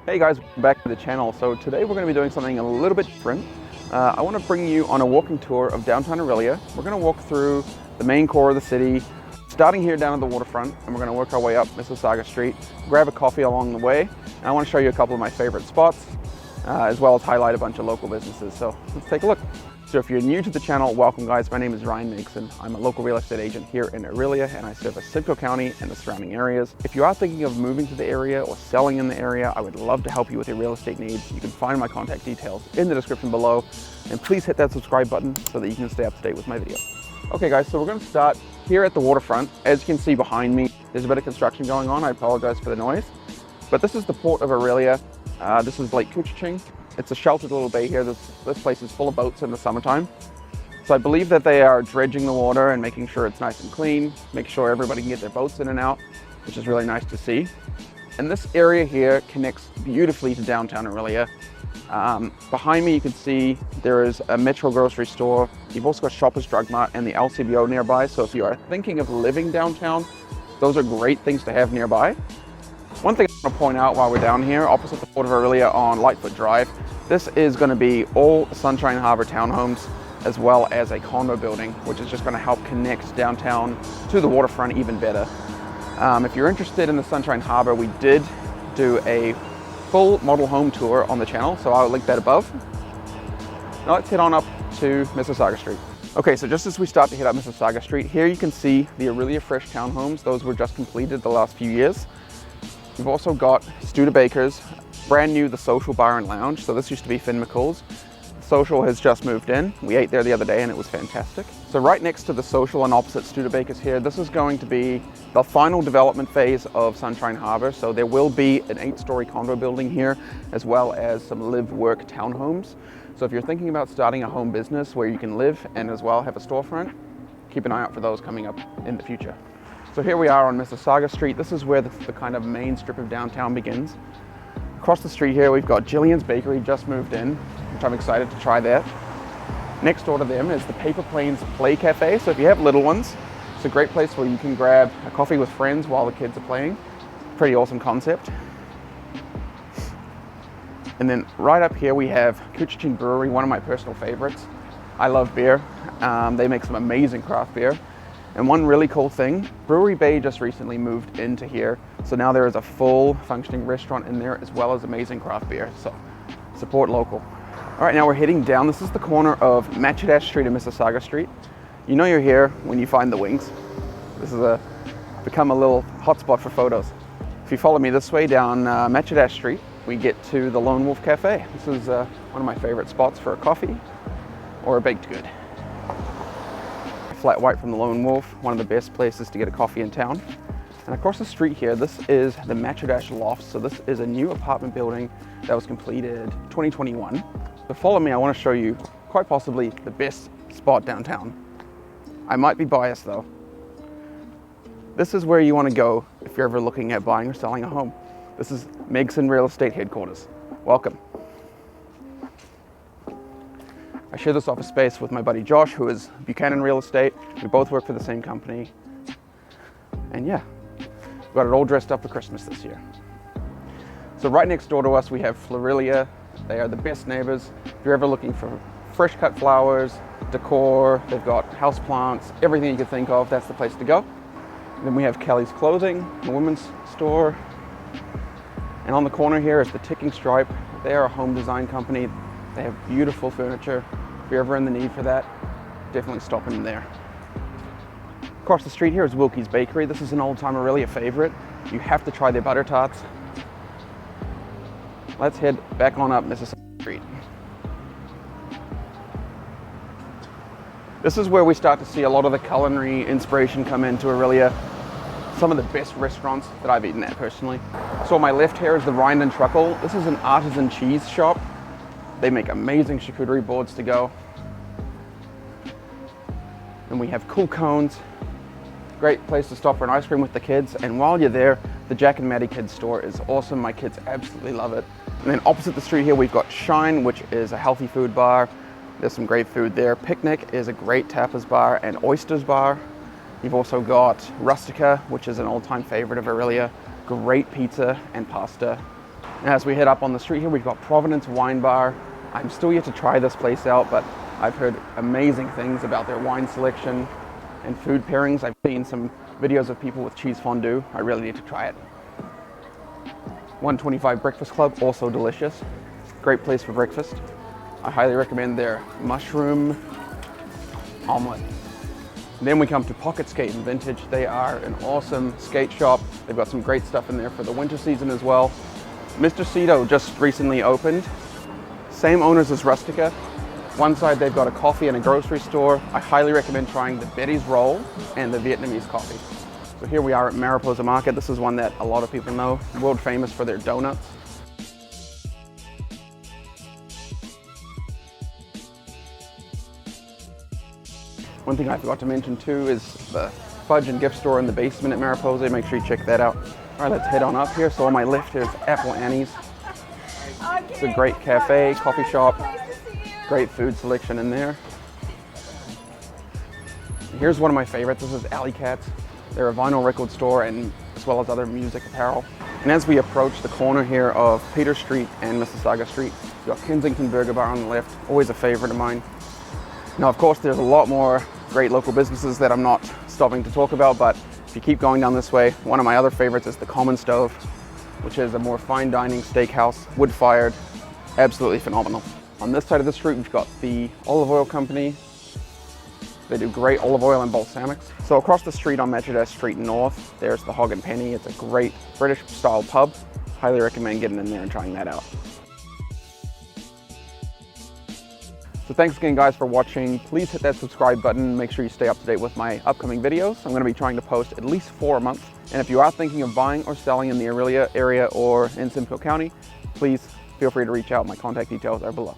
Hey guys, back to the channel. So today we're going to be doing something a little bit different. I want to bring you on a walking tour of downtown Orillia. We're going to walk through the main core of the city, starting here down at the waterfront, and we're going to work our way up Mississaga Street, grab a coffee along the way, and I want to show you a couple of my favorite spots, as well as highlight a bunch of local businesses. So let's take a look. So if you're new to the channel, welcome guys. My name is Ryan Mason. I'm a local real estate agent here in Orillia, and I service Simcoe County and the surrounding areas. If you are thinking of moving to the area or selling in the area, I would love to help you with your real estate needs. You can find my contact details in the description below, and please hit that subscribe button so that you can stay up to date with my videos. Okay guys, so we're going to start here at the waterfront. As you can see behind me, there's a bit of construction going on. I apologize for the noise, but this is the port of Orillia. This is Lake Couchiching. It's a sheltered little bay here. This place is full of boats in the summertime. So I believe that they are dredging the water and making sure it's nice and clean, make sure everybody can get their boats in and out, which is really nice to see. And this area here connects beautifully to downtown Orillia. Behind me you can see there is a Metro grocery store. You've also got Shoppers Drug Mart and the LCBO nearby. So if you are thinking of living downtown, those are great things to have nearby. One thing I want to point out while we're down here, opposite the Port of Orillia on Lightfoot Drive, this is going to be all Sunshine Harbor townhomes, as well as a condo building, which is just going to help connect downtown to the waterfront even better. If you're interested in the Sunshine Harbor, we did do a full model home tour on the channel, so I'll link that above. Now let's head on up to Mississaga Street. Okay, so just as we start to head up Mississaga Street, here you can see the Orillia Fresh townhomes. Those were just completed the last few years. We've also got Studebaker's, brand new The Social Bar and Lounge. So this used to be Finn McCool's. Social has just moved in. We ate there the other day and it was fantastic. So right next to The Social and opposite Studebaker's here, this is going to be the final development phase of Sunshine Harbor. So there will be an 8-story condo building here, as well as some live-work townhomes. So if you're thinking about starting a home business where you can live and as well have a storefront, keep an eye out for those coming up in the future. So here we are on Mississaga Street. This is where the kind of main strip of downtown begins. Across the street here, we've got Jillian's Bakery, just moved in, which I'm excited to try that. Next door to them is the Paper Planes Play Cafe. So if you have little ones, it's a great place where you can grab a coffee with friends while the kids are playing. Pretty awesome concept. And then right up here we have Couchiching Brewery, one of my personal favorites. I love beer. They make some amazing craft beer. And one really cool thing, Brewery Bay just recently moved into here. So now there is a full functioning restaurant in there, as well as amazing craft beer. So support local. All right, now we're heading down. This is the corner of Matchadash Street and Mississaga Street. You know you're here when you find the wings. This is become a little hotspot for photos. If you follow me this way down Matchadash Street, we get to the Lone Wolf Cafe. This is one of my favorite spots for a coffee or a baked good. Flat white from the Lone Wolf, one of the best places to get a coffee in town. And across the street here, this is the Matchadash Loft. So this is a new apartment building that was completed 2021. So follow me, I want to show you quite possibly the best spot downtown. I might be biased though. This is where you want to go if you're ever looking at buying or selling a home. This is Megson Real Estate headquarters. Welcome. I share this office space with my buddy Josh, who is Buchanan Real Estate. We both work for the same company. And yeah, we got it all dressed up for Christmas this year. So right next door to us, we have Florillia. They are the best neighbors. If you're ever looking for fresh cut flowers, decor, they've got house plants, everything you can think of, that's the place to go. And then we have Kelly's Clothing, a women's store. And on the corner here is the Ticking Stripe. They are a home design company. They have beautiful furniture. If you're ever in the need for that, definitely stop in there. Across the street here is Wilkie's Bakery. This is an old-time Orillia favorite. You have to try their butter tarts. Let's head back on up Mississaga Street. This is where we start to see a lot of the culinary inspiration come into Orillia. Some of the best restaurants that I've eaten at personally. So on my left here is the Rind and Truckle. This is an artisan cheese shop. They make amazing charcuterie boards to go. And we have cool cones. Great place to stop for an ice cream with the kids. And while you're there, the Jack and Maddie Kids store is awesome. My kids absolutely love it. And then opposite the street here, we've got Shine, which is a healthy food bar. There's some great food there. Picnic is a great tapas bar and oysters bar. You've also got Rustica, which is an old-time favorite of Orillia. Great pizza and pasta. As we head up on the street here, we've got Providence Wine Bar. I'm still yet to try this place out, but I've heard amazing things about their wine selection and food pairings. I've seen some videos of people with cheese fondue. I really need to try it. 125 Breakfast Club, also delicious. Great place for breakfast. I highly recommend their mushroom omelet. Then we come to Pocket Skate and Vintage. They are an awesome skate shop. They've got some great stuff in there for the winter season as well. Mr. Cito just recently opened. Same owners as Rustica. One side they've got a coffee and a grocery store. I highly recommend trying the Betty's Roll and the Vietnamese coffee. So here we are at Mariposa Market. This is one that a lot of people know, world famous for their donuts. One thing I forgot to mention too is the fudge and gift store in the basement at Mariposa. Make sure you check that out. All right, let's head on up here. So on my left here's Apple Annie's. It's a great cafe, coffee shop, great food selection in there. Here's one of my favorites. This is Alley Cats. They're a vinyl record store and as well as other music apparel. And as we approach the corner here of Peter Street and Mississaga Street, you've got Kensington Burger Bar on the left, always a favorite of mine. Now, of course, there's a lot more great local businesses that I'm not stopping to talk about, but if you keep going down this way, one of my other favorites is the Common Stove, which is a more fine dining steakhouse, wood-fired, absolutely phenomenal. On this side of the street, we've got the Olive Oil Company. They do great olive oil and balsamics. So across the street on Metrodest Street North, there's the Hog and Penny. It's a great British-style pub. Highly recommend getting in there and trying that out. So thanks again, guys, for watching. Please hit that subscribe button. Make sure you stay up to date with my upcoming videos. I'm going to be trying to post at least 4 a month. And if you are thinking of buying or selling in the Orillia area or in Simcoe County, please feel free to reach out. My contact details are below.